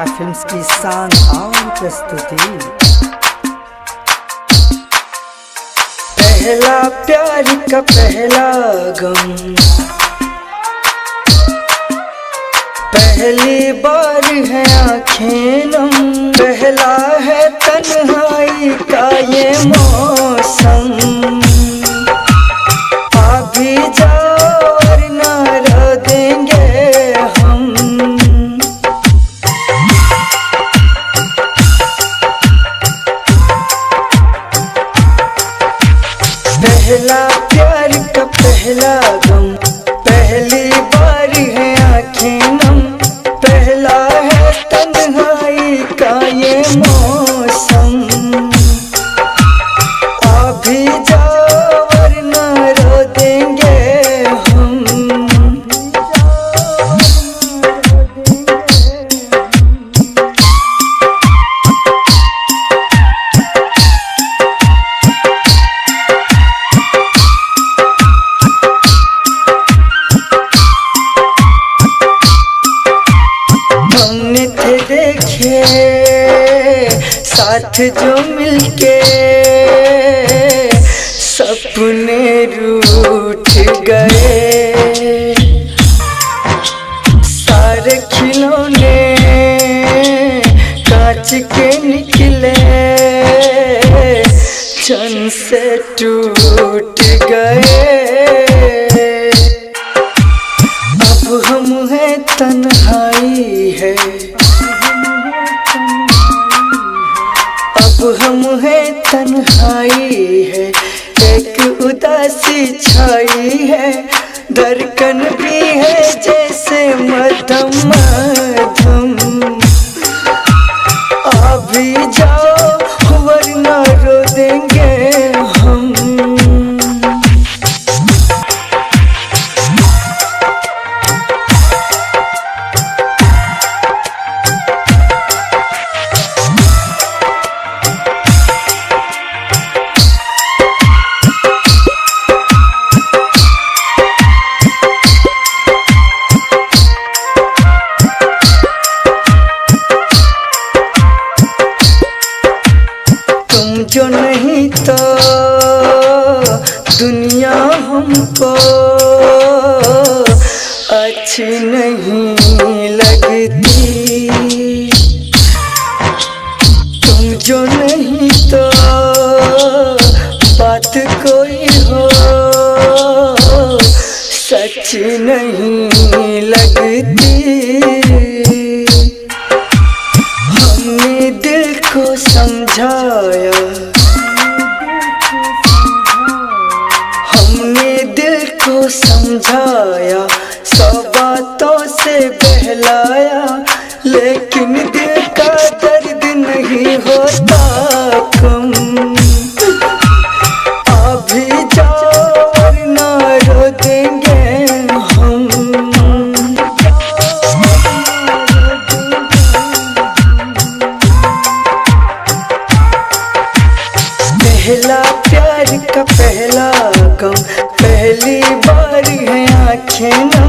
बादशाह फिल्म्स की शानदार प्रस्तुति। पहला प्यार का पहला गम, पहली बार है आँखें नम, पहला है तन्हाई का ये मौसम। अभी जाओ और ना रो देंगे हम। पहला प्यार का पहला गम, पहली बार है आँखें नम, पहला है तन्हाई का ये मौसम। अभी जाओ वरना रो देंगे हम। हमने थे देखे साथ जो मिलके, सपने रूठ गए। सारे खिलौने कांच के निकले, क्षण से टूट गए। अब हम हैं तन्हाई है, अब हम हैं तन्हाई है। एक उदासी छाई है, धड़कन भी है जैसे मध्यम मध्यम। अभी जाओ वरना रो देंगे हम। जो नहीं तो दुनिया हमको अच्छी नहीं लगती। तुम जो नहीं तो बात कोई हो सच्ची नहीं लगती। हमने दिल को समझाया, हमने दिल को समझाया, 100 बातों से बहलाया, लेकिन दिल का दर्द नहीं होता कम। अभी जाओ वरना रो देंगे हम। पहला प्यार का पहला गम, पहली बार है आँखें